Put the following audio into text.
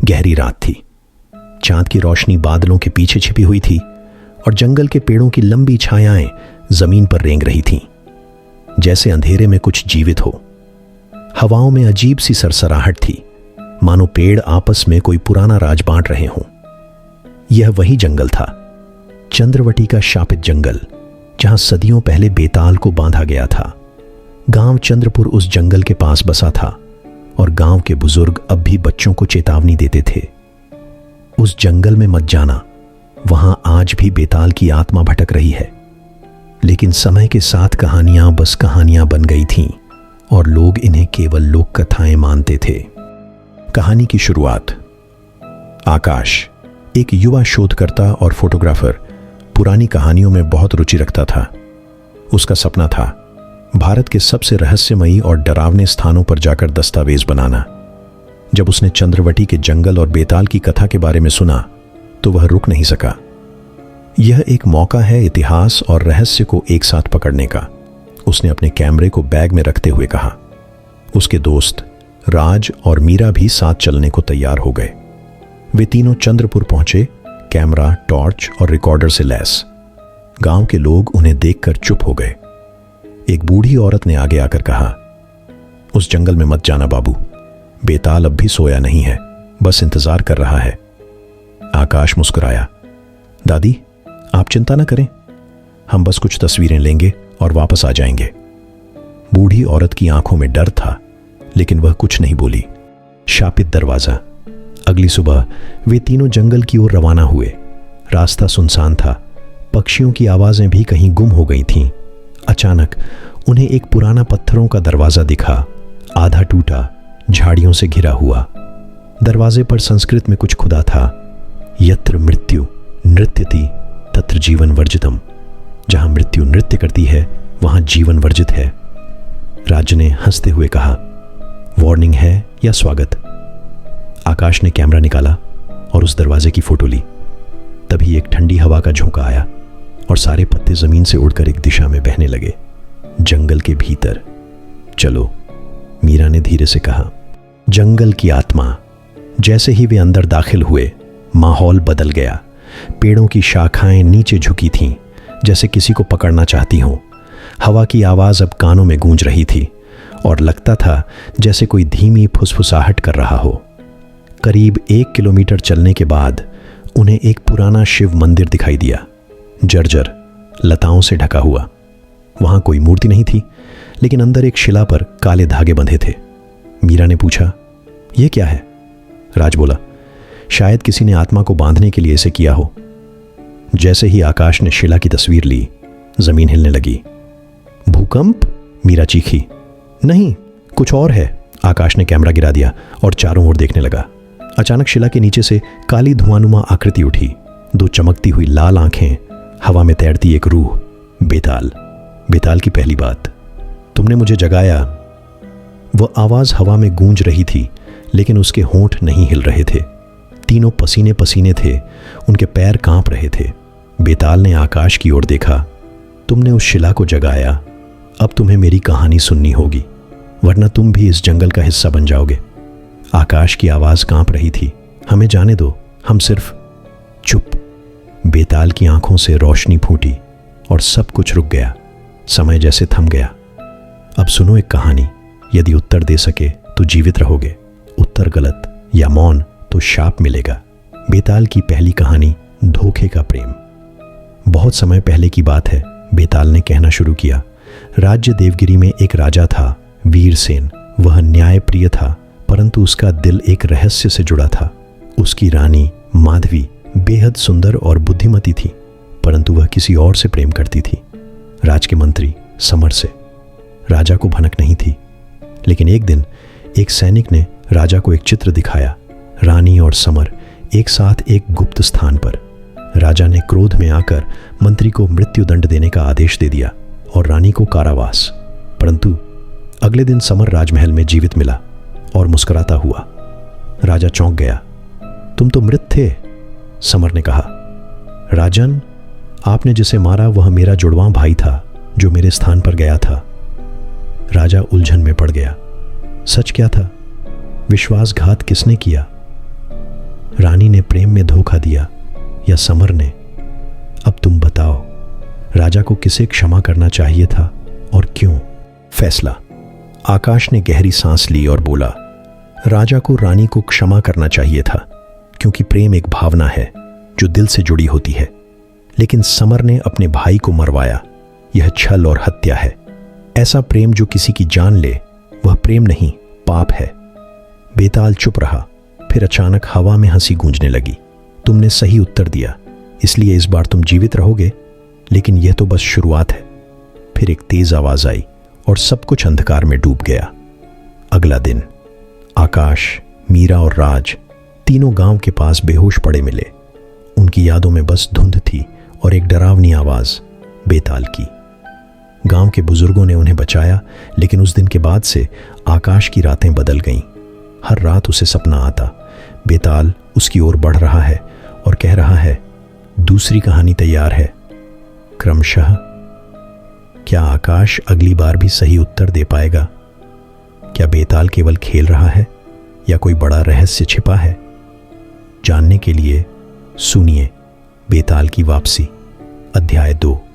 गहरी रात थी। चांद की रोशनी बादलों के पीछे छिपी हुई थी और जंगल के पेड़ों की लंबी छायाएं जमीन पर रेंग रही थीं, जैसे अंधेरे में कुछ जीवित हो। हवाओं में अजीब सी सरसराहट थी, मानो पेड़ आपस में कोई पुराना राज बांट रहे हों। यह वही जंगल था, चंद्रवटी का शापित जंगल, जहां सदियों पहले बेताल को बांधा गया था। गांव चंद्रपुर उस जंगल के पास बसा था और गांव के बुजुर्ग अब भी बच्चों को चेतावनी देते थे, उस जंगल में मत जाना, वहां आज भी बेताल की आत्मा भटक रही है। लेकिन समय के साथ कहानियां बस कहानियां बन गई थीं और लोग इन्हें केवल लोक कथाएं मानते थे। कहानी की शुरुआत। आकाश एक युवा शोधकर्ता और फोटोग्राफर पुरानी कहानियों में बहुत रुचि रखता था। उसका सपना था भारत के सबसे रहस्यमयी और डरावने स्थानों पर जाकर दस्तावेज बनाना। जब उसने चंद्रवटी के जंगल और बेताल की कथा के बारे में सुना तो वह रुक नहीं सका। यह एक मौका है इतिहास और रहस्य को एक साथ पकड़ने का, उसने अपने कैमरे को बैग में रखते हुए कहा। उसके दोस्त राज और मीरा भी साथ चलने को तैयार हो गए। वे तीनों चंद्रपुर पहुंचे, कैमरा, टॉर्च और रिकॉर्डर से लैस। गांव के लोग उन्हें देखकर चुप हो गए। एक बूढ़ी औरत ने आगे आकर कहा, उस जंगल में मत जाना बाबू, बेताल अब भी सोया नहीं है, बस इंतजार कर रहा है। आकाश मुस्कुराया, दादी आप चिंता न करें, हम बस कुछ तस्वीरें लेंगे और वापस आ जाएंगे। बूढ़ी औरत की आंखों में डर था, लेकिन वह कुछ नहीं बोली। शापित दरवाजा। अगली सुबह वे तीनों जंगल की ओर रवाना हुए। रास्ता सुनसान था, पक्षियों की आवाजें भी कहीं गुम हो गई थीं। अचानक उन्हें एक पुराना पत्थरों का दरवाजा दिखा, आधा टूटा, झाड़ियों से घिरा हुआ। दरवाजे पर संस्कृत में कुछ खुदा था, यत्र मृत्यु नृत्यति तत्र जीवन वर्जितम। जहां मृत्यु नृत्य करती है वहां जीवन वर्जित है। राज ने हंसते हुए कहा, वार्निंग है या स्वागत? आकाश ने कैमरा निकाला और उस दरवाजे की फोटो ली। तभी एक ठंडी हवा का झोंका आया और सारे पत्ते जमीन से उड़कर एक दिशा में बहने लगे, जंगल के भीतर। चलो, मीरा ने धीरे से कहा। जंगल की आत्मा। जैसे ही वे अंदर दाखिल हुए, माहौल बदल गया। पेड़ों की शाखाएं नीचे झुकी थीं, जैसे किसी को पकड़ना चाहती हों। हवा की आवाज अब कानों में गूंज रही थी और लगता था जैसे कोई धीमी फुसफुसाहट कर रहा हो। करीब 1 किलोमीटर चलने के बाद उन्हें एक पुराना शिव मंदिर दिखाई दिया, जर्जर, लताओं से ढका हुआ। वहां कोई मूर्ति नहीं थी, लेकिन अंदर एक शिला पर काले धागे बंधे थे। मीरा ने पूछा, यह क्या है? राज बोला, शायद किसी ने आत्मा को बांधने के लिए इसे किया हो। जैसे ही आकाश ने शिला की तस्वीर ली, जमीन हिलने लगी। भूकंप? मीरा चीखी। नहीं, कुछ और है। आकाश ने कैमरा गिरा दिया और चारों ओर देखने लगा। अचानक शिला के नीचे से काली धुआंनुमा आकृति उठी, 2 चमकती हुई लाल आंखें, हवा में तैरती एक रूह। बेताल। बेताल की पहली बात, तुमने मुझे जगाया। वह आवाज हवा में गूंज रही थी, लेकिन उसके होंठ नहीं हिल रहे थे। तीनों पसीने पसीने थे, उनके पैर कांप रहे थे। बेताल ने आकाश की ओर देखा। तुमने उस शिला को जगाया, अब तुम्हें मेरी कहानी सुननी होगी, वरना तुम भी इस जंगल का हिस्सा बन जाओगे। आकाश की आवाज कांप रही थी, हमें जाने दो, हम सिर्फ। चुप। बेताल की आंखों से रोशनी फूटी और सब कुछ रुक गया। समय जैसे थम गया। अब सुनो एक कहानी, यदि उत्तर दे सके तो जीवित रहोगे, उत्तर गलत या मौन तो शाप मिलेगा। बेताल की पहली कहानी, धोखे का प्रेम। बहुत समय पहले की बात है, बेताल ने कहना शुरू किया। राज्य देवगिरी में एक राजा था, वीरसेन। वह न्यायप्रिय था, परंतु उसका दिल एक रहस्य से जुड़ा था। उसकी रानी माधवी बेहद सुंदर और बुद्धिमती थी, परंतु वह किसी और से प्रेम करती थी, राज के मंत्री समर से। राजा को भनक नहीं थी, लेकिन एक दिन एक सैनिक ने राजा को एक चित्र दिखाया, रानी और समर एक साथ एक गुप्त स्थान पर। राजा ने क्रोध में आकर मंत्री को मृत्युदंड देने का आदेश दे दिया और रानी को कारावास। परंतु अगले दिन समर राजमहल में जीवित मिला और मुस्कुराता हुआ। राजा चौंक गया। तुम तो मृत थे, समर ने कहा। राजन, आपने जिसे मारा वह मेरा जुड़वां भाई था, जो मेरे स्थान पर गया था। राजा उलझन में पड़ गया। सच क्या था? विश्वासघात किसने किया? रानी ने प्रेम में धोखा दिया या समर ने? अब तुम बताओ, राजा को किसे क्षमा करना चाहिए था और क्यों? फैसला। आकाश ने गहरी सांस ली और बोला, राजा को रानी को क्षमा करना चाहिए था, क्योंकि प्रेम एक भावना है जो दिल से जुड़ी होती है। लेकिन समर ने अपने भाई को मरवाया, यह छल और हत्या है। ऐसा प्रेम जो किसी की जान ले, वह प्रेम नहीं, पाप है। बेताल चुप रहा, फिर अचानक हवा में हंसी गूंजने लगी। तुमने सही उत्तर दिया, इसलिए इस बार तुम जीवित रहोगे, लेकिन यह तो बस शुरुआत है। फिर एक तेज आवाज आई और सब कुछ अंधकार में डूब गया। अगला दिन आकाश, मीरा और राज तीनों गांव के पास बेहोश पड़े मिले। उनकी यादों में बस धुंध थी और एक डरावनी आवाज, बेताल की। गांव के बुजुर्गों ने उन्हें बचाया, लेकिन उस दिन के बाद से आकाश की रातें बदल गईं। हर रात उसे सपना आता, बेताल उसकी ओर बढ़ रहा है और कह रहा है, दूसरी कहानी तैयार है। क्रमशः क्या आकाश अगली बार भी सही उत्तर दे पाएगा? क्या बेताल केवल खेल रहा है या कोई बड़ा रहस्य छिपा है? जानने के लिए सुनिए बेताल की वापसी, अध्याय 2।